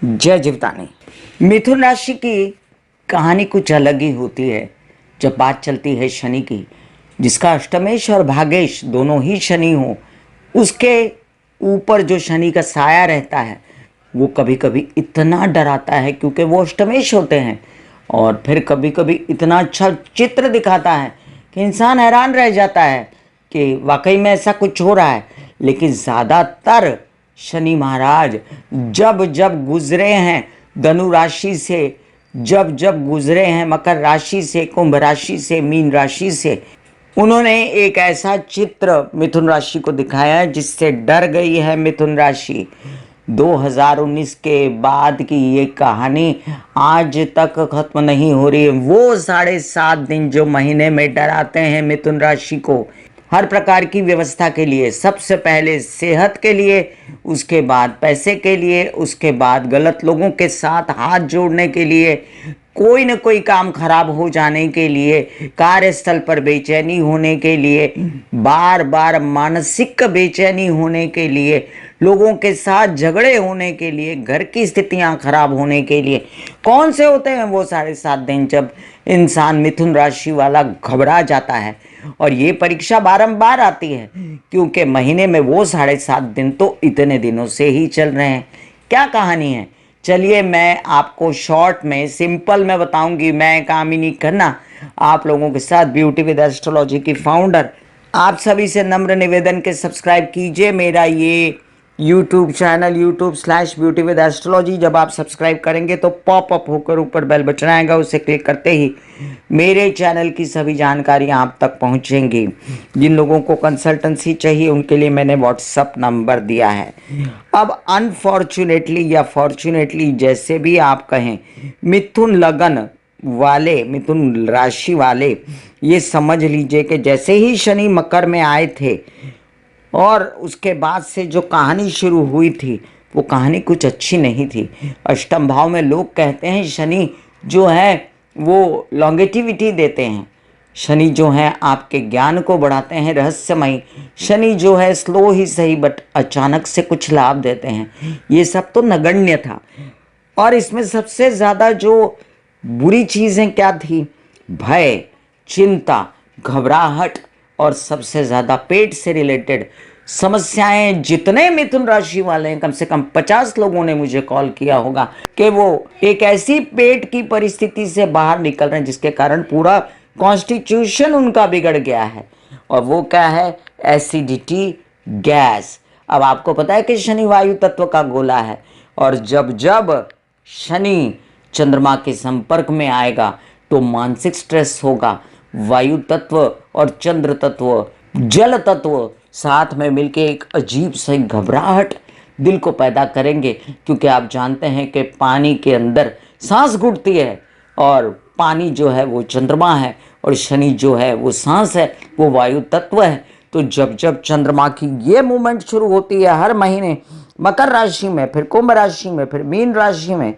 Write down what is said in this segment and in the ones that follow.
जय जीवतानी। मिथुन राशि की कहानी कुछ अलग ही होती है जब बात चलती है शनि की, जिसका अष्टमेश और भागेश दोनों ही शनि हो। उसके ऊपर जो शनि का साया रहता है वो कभी कभी इतना डराता है क्योंकि वो अष्टमेश होते हैं, और फिर कभी कभी इतना अच्छा चित्र दिखाता है कि इंसान हैरान रह जाता है कि वाकई में ऐसा कुछ हो रहा है। लेकिन ज़्यादातर शनि महाराज जब जब गुजरे हैं धनु राशि से, जब जब गुजरे हैं मकर राशि से, कुंभ राशि से, मीन राशि से, उन्होंने एक ऐसा चित्र मिथुन राशि को दिखाया है जिससे डर गई है मिथुन राशि। 2019 के बाद की ये कहानी आज तक खत्म नहीं हो रही है। वो 7.5 दिन जो महीने में डराते हैं मिथुन राशि को, हर प्रकार की व्यवस्था के लिए, सबसे पहले सेहत के लिए, उसके बाद पैसे के लिए, उसके बाद गलत लोगों के साथ हाथ जोड़ने के लिए, कोई न कोई काम खराब हो जाने के लिए, कार्यस्थल पर बेचैनी होने के लिए, बार बार मानसिक बेचैनी होने के लिए, लोगों के साथ झगड़े होने के लिए, घर की स्थितियां खराब होने के लिए। कौन से होते हैं वो 7.5 दिन जब इंसान मिथुन राशि वाला घबरा जाता है। और ये परीक्षा बारंबार आती है क्योंकि महीने में वो 7.5 दिन तो इतने दिनों से ही चल रहे हैं। क्या कहानी है, चलिए मैं आपको शॉर्ट में सिंपल में बताऊंगी। मैं कामिनी खन्ना आप लोगों के साथ ब्यूटी विद एस्ट्रोलॉजी की फाउंडर। आप सभी से नम्र निवेदन के सब्सक्राइब कीजिए मेरा ये यूट्यूब चैनल YouTube/ब्यूटी विद एस्ट्रोलॉजी। जब आप सब्सक्राइब करेंगे तो पॉप अप होकर ऊपर बेल बटन आएगा, उसे क्लिक करते ही मेरे चैनल की सभी जानकारियां आप तक पहुंचेंगी। जिन लोगों को कंसल्टेंसी चाहिए उनके लिए मैंने व्हाट्सअप नंबर दिया है। अब अनफॉर्चुनेटली या फॉर्चुनेटली जैसे भी आप कहें, मिथुन लगन वाले, मिथुन राशि वाले ये समझ लीजिए कि जैसे ही शनि मकर में आए थे और उसके बाद से जो कहानी शुरू हुई थी वो कहानी कुछ अच्छी नहीं थी। अष्टम भाव में लोग कहते हैं शनि जो है वो लॉन्गेटिविटी देते हैं, शनि जो है आपके ज्ञान को बढ़ाते हैं, रहस्यमयी। शनि जो है स्लो ही सही बट अचानक से कुछ लाभ देते हैं। ये सब तो नगण्य था। और इसमें सबसे ज़्यादा जो बुरी चीज़ें क्या थी, भय, चिंता, घबराहट और सबसे ज़्यादा पेट से रिलेटेड समस्याएं। जितने मिथुन राशि वाले हैं, कम से कम 50 लोगों ने मुझे कॉल किया होगा कि वो एक ऐसी पेट की परिस्थिति से बाहर निकल रहे हैं जिसके कारण पूरा कॉन्स्टिट्यूशन उनका बिगड़ गया है। और वो क्या है, एसिडिटी, गैस। अब आपको पता है कि शनि वायु तत्व का गोला है, और जब जब शनि चंद्रमा के संपर्क में आएगा तो मानसिक स्ट्रेस होगा। वायु तत्व और चंद्र तत्व, जल तत्व साथ में मिलके एक अजीब सी घबराहट दिल को पैदा करेंगे, क्योंकि आप जानते हैं कि पानी के अंदर सांस घुटती है, और पानी जो है वो चंद्रमा है, और शनि जो है वो सांस है, वो वायु तत्व है। तो जब जब चंद्रमा की ये मूवमेंट शुरू होती है हर महीने मकर राशि में, फिर कुंभ राशि में, फिर मीन राशि में,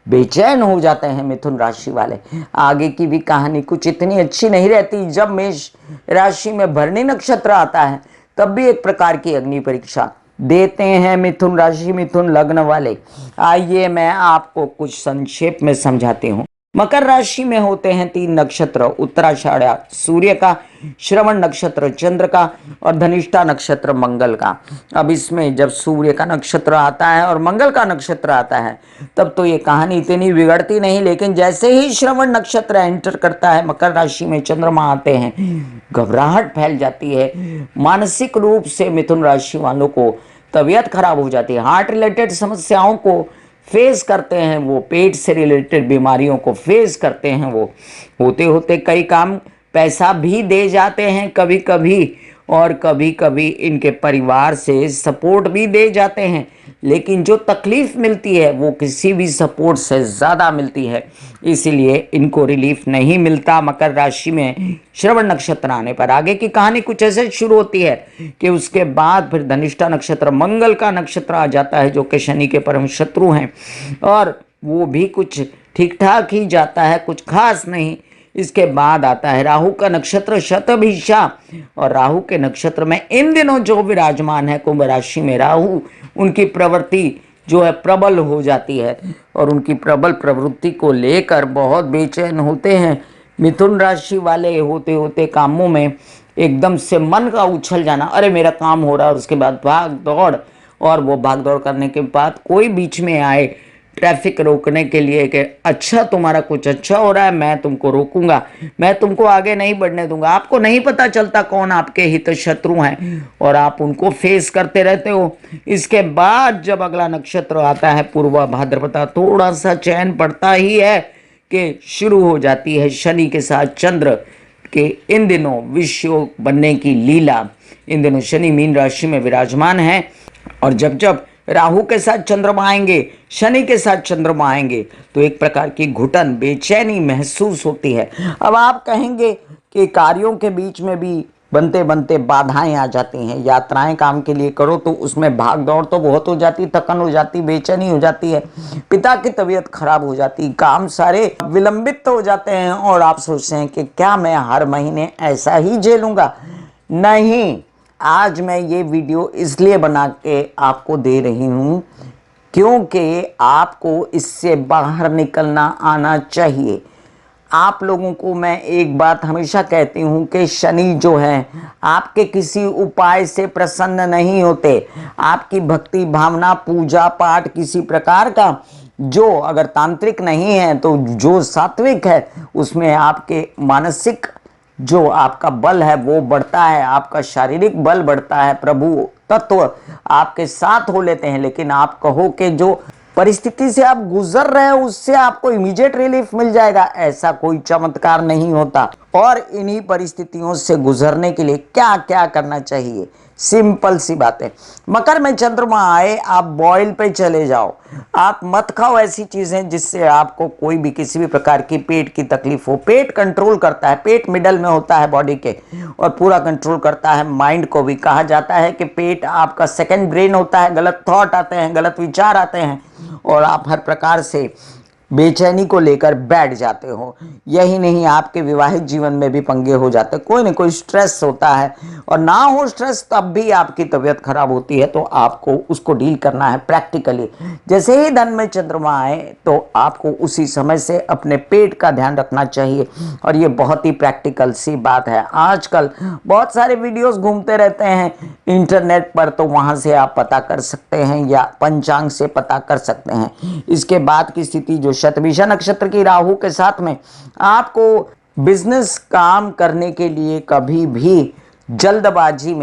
बेचैन हो जाते हैं मिथुन राशि वाले। आगे की भी कहानी कुछ इतनी अच्छी नहीं रहती। जब मेष राशि में भरणी नक्षत्र आता है तब भी एक प्रकार की अग्नि परीक्षा देते हैं मिथुन राशि, मिथुन लग्न वाले। आइए मैं आपको कुछ संक्षेप में समझाती हूँ। मकर राशि में होते हैं 3 नक्षत्र, उत्तराषाढ़ सूर्य का, श्रवण नक्षत्र चंद्र का, और धनिष्ठा नक्षत्र मंगल का। अब इसमें जब सूर्य का नक्षत्र आता है और मंगल का नक्षत्र आता है तब तो ये कहानी इतनी बिगड़ती नहीं, लेकिन जैसे ही श्रवण नक्षत्र एंटर करता है, मकर राशि में चंद्रमा आते हैं, घबराहट फैल जाती है। मानसिक रूप से मिथुन राशि वालों को तबीयत खराब हो जाती है, हार्ट रिलेटेड समस्याओं को फेस करते हैं, वो पेट से रिलेटेड बीमारियों को फेस करते हैं। वो होते होते कई काम पैसा भी दे जाते हैं कभी कभी, और कभी कभी इनके परिवार से सपोर्ट भी दे जाते हैं, लेकिन जो तकलीफ मिलती है वो किसी भी सपोर्ट से ज़्यादा मिलती है, इसीलिए इनको रिलीफ नहीं मिलता। मकर राशि में श्रवण नक्षत्र आने पर आगे की कहानी कुछ ऐसे शुरू होती है कि उसके बाद फिर धनिष्ठा नक्षत्र मंगल का नक्षत्र आ जाता है जो कि शनि के परम शत्रु हैं, और वो भी कुछ ठीक ठाक ही जाता है, कुछ खास नहीं। इसके बाद आता है राहु का नक्षत्र शतभिषा, और राहु के नक्षत्र में इन दिनों जो विराजमान है कुंभ राशि में राहु, उनकी प्रवृत्ति जो है प्रबल हो जाती है और उनकी प्रबल प्रवृत्ति को लेकर बहुत बेचैन होते हैं। मिथुन राशि वाले होते होते कामों में एकदम से मन का उछल जाना, अरे मेरा काम हो रहा है और उसके बाद भाग दौड़, और वो भाग दौड़ करने के बाद कोई बीच में आए ट्रैफिक रोकने के लिए कि अच्छा तुम्हारा कुछ अच्छा हो रहा है, मैं तुमको रोकूंगा, मैं तुमको आगे नहीं बढ़ने दूंगा। आपको नहीं पता चलता कौन आपके हित शत्रु हैं और आप उनको फेस करते रहते हो। इसके बाद जब अगला नक्षत्र आता है पूर्वा भाद्रपदा, थोड़ा सा चैन पड़ता ही है कि शुरू हो जाती है शनि के साथ चंद्र के इन दिनों विषयोग बनने की लीला। इन दिनों शनि मीन राशि में विराजमान है और जब जब राहु के साथ चंद्रमा आएंगे, शनि के साथ चंद्रमा आएंगे, तो एक प्रकार की घुटन बेचैनी महसूस होती है। अब आप कहेंगे कि कार्यों के बीच में भी बनते बनते बाधाएं आ जाती हैं। यात्राएं काम के लिए करो तो उसमें भाग दौड़ तो बहुत हो जाती, थकन हो जाती, बेचैनी हो जाती है, पिता की तबीयत खराब हो जाती, काम सारे विलंबित हो जाते हैं और आप सोचते हैं कि क्या मैं हर महीने ऐसा ही झेलूंगा। नहीं, आज मैं ये वीडियो इसलिए बना के आपको दे रही हूँ क्योंकि आपको इससे बाहर निकलना आना चाहिए। आप लोगों को मैं एक बात हमेशा कहती हूँ कि शनि जो है आपके किसी उपाय से प्रसन्न नहीं होते। आपकी भक्ति भावना पूजा पाठ किसी प्रकार का जो अगर तांत्रिक नहीं है तो जो सात्विक है उसमें आपके मानसिक जो आपका बल है वो बढ़ता है, आपका शारीरिक बल बढ़ता है, प्रभु तत्व आपके साथ हो लेते हैं। लेकिन आप कहो कि जो परिस्थिति से आप गुजर रहे हो उससे आपको इमीडिएट रिलीफ मिल जाएगा, ऐसा कोई चमत्कार नहीं होता। और इन्हीं परिस्थितियों से गुजरने के लिए क्या क्या करना चाहिए, सिंपल सी बात है। मकर में चंद्रमा आए, आप बॉयल पे चले जाओ, आप मत खाओ ऐसी चीजें जिससे आपको कोई भी किसी भी प्रकार की पेट की तकलीफ हो। पेट कंट्रोल करता है, पेट मिडल में होता है बॉडी के और पूरा कंट्रोल करता है माइंड को भी। कहा जाता है कि पेट आपका सेकंड ब्रेन होता है, गलत थॉट आते हैं, गलत विचार आते हैं और आप हर प्रकार से बेचैनी को लेकर बैठ जाते हो। यही नहीं, आपके विवाहित जीवन में भी पंगे हो जाते हैं, कोई ना कोई स्ट्रेस होता है और ना हो स्ट्रेस तब भी आपकी तबीयत खराब होती है, तो आपको उसको डील करना है प्रैक्टिकली। जैसे ही धन में चंद्रमा आए तो आपको उसी समय से अपने पेट का ध्यान रखना चाहिए और ये बहुत ही प्रैक्टिकल सी बात है। आजकल बहुत सारे वीडियोस घूमते रहते हैं इंटरनेट पर, तो वहाँ से आप पता कर सकते हैं या पंचांग से पता कर सकते हैं। इसके बाद की स्थिति जो शतभिषा नक्षत्र की राहु के साथ में, आपको बिजनेस काम करने के लिए कभी भी जल्दबाजी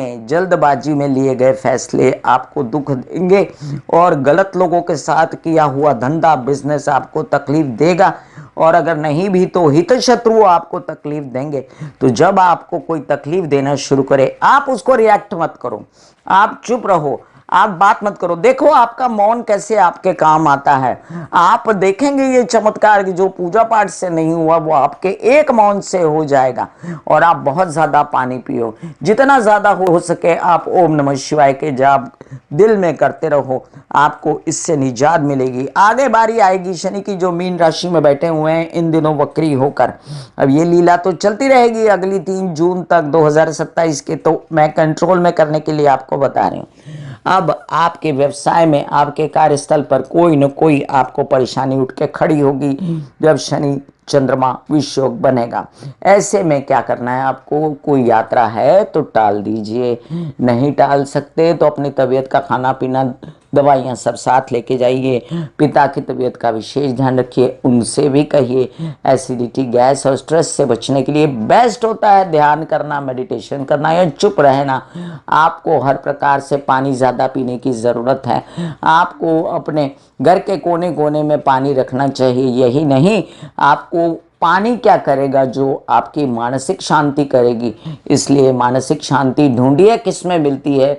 में लिए गए फैसले आपको दुख देंगे और गलत लोगों के साथ किया हुआ धंधा बिजनेस आपको तकलीफ देगा और अगर नहीं भी तो हित शत्रु आपको तकलीफ देंगे। तो जब आपको कोई तकलीफ देना शुरू करे आप उसको रिएक्ट मत करो, आप चुप रहो, आप बात मत करो। देखो आपका मौन कैसे आपके काम आता है। आप देखेंगे ये चमत्कार कि जो पूजा पाठ से नहीं हुआ वो आपके एक मौन से हो जाएगा। और आप बहुत ज्यादा पानी पियो, जितना ज्यादा हो सके आप ओम नमः शिवाय के जाप दिल में करते रहो, आपको इससे निजात मिलेगी। आगे बारी आएगी शनि की जो मीन राशि में बैठे हुए हैं इन दिनों वक्री होकर। अब ये लीला तो चलती रहेगी अगली 3 जून तक 2027 के, तो मैं कंट्रोल में करने के लिए आपको बता रही हूँ। अब आपके व्यवसाय में, आपके कार्यस्थल पर कोई न कोई आपको परेशानी उठ के खड़ी होगी जब शनि चंद्रमा विषयोग बनेगा। ऐसे में क्या करना है आपको, कोई यात्रा है तो टाल दीजिए, नहीं टाल सकते तो अपनी तबीयत का खाना पीना दवाइयाँ सब साथ लेके जाइए। पिता की तबीयत का विशेष ध्यान रखिए, उनसे भी कहिए। एसिडिटी, गैस और स्ट्रेस से बचने के लिए बेस्ट होता है ध्यान करना, मेडिटेशन करना या चुप रहना। आपको हर प्रकार से पानी ज़्यादा पीने की ज़रूरत है। आपको अपने घर के कोने कोने में पानी रखना चाहिए। यही नहीं, आपको पानी क्या करेगा, जो आपकी मानसिक शांति करेगी। इसलिए मानसिक शांति ढूंढिए, किस में मिलती है,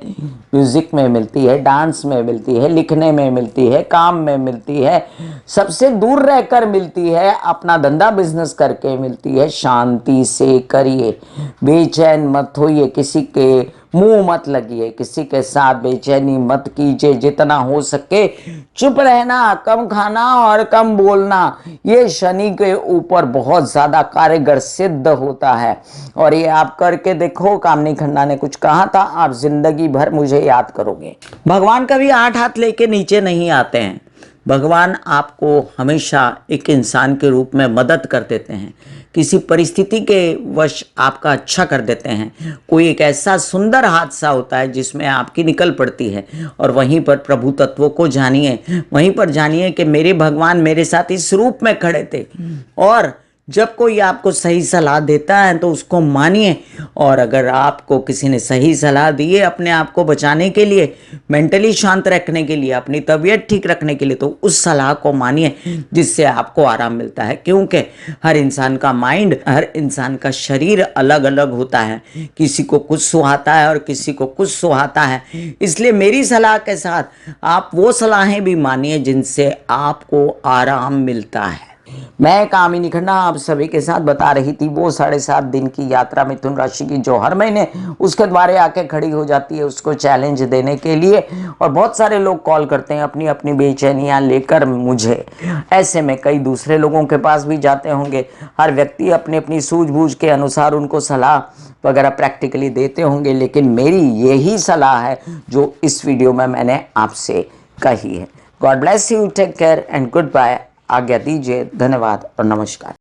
म्यूजिक में मिलती है, डांस में मिलती है, लिखने में मिलती है, काम में मिलती है, सबसे दूर रहकर मिलती है, अपना धंधा बिजनेस करके मिलती है। शांति से करिए, बेचैन मत होइए, किसी के मुंह मत लगिए, किसी के साथ बेचैनी मत कीजिए, जितना हो सके चुप रहना, कम खाना और कम बोलना, ये शनि के ऊपर बहुत ज्यादा कारगर सिद्ध होता है। और ये आप करके देखो, कामिनी खन्ना ने कुछ कहा था, आप जिंदगी भर मुझे याद करोगे। भगवान कभी 8 हाथ लेके नीचे नहीं आते हैं। भगवान आपको हमेशा एक इंसान के रूप में मदद कर देते हैं, किसी परिस्थिति के वश आपका अच्छा कर देते हैं। कोई एक ऐसा सुंदर हादसा होता है जिसमें आपकी निकल पड़ती है, और वहीं पर प्रभु तत्वों को जानिए, वहीं पर जानिए कि मेरे भगवान मेरे साथ इस रूप में खड़े थे। और जब कोई आपको सही सलाह देता है तो उसको मानिए, और अगर आपको किसी ने सही सलाह दी है अपने आप को बचाने के लिए, मेंटली शांत रखने के लिए, अपनी तबीयत ठीक रखने के लिए, तो उस सलाह को मानिए, जिससे आपको आराम मिलता है। क्योंकि हर इंसान का माइंड, हर इंसान का शरीर अलग अलग होता है, किसी को कुछ सुहाता है और किसी को कुछ सुहाता है। इसलिए मेरी सलाह के साथ आप वो सलाहें भी मानिए जिनसे आपको आराम मिलता है। मैं कामिनी खन्ना आप सभी के साथ बता रही थी वो 7.5 दिन की यात्रा मिथुन राशि की, जो हर महीने उसके द्वारे आके खड़ी हो जाती है उसको चैलेंज देने के लिए। और बहुत सारे लोग कॉल करते हैं अपनी अपनी बेचैनियां लेकर मुझे, ऐसे में कई दूसरे लोगों के पास भी जाते होंगे। हर व्यक्ति अपनी अपनी सूझबूझ के अनुसार उनको सलाह वगैरह प्रैक्टिकली देते होंगे, लेकिन मेरी यही सलाह है जो इस वीडियो में मैंने आपसे कही है। God bless you, take care and goodbye. आज्ञा दीजिए, धन्यवाद और नमस्कार।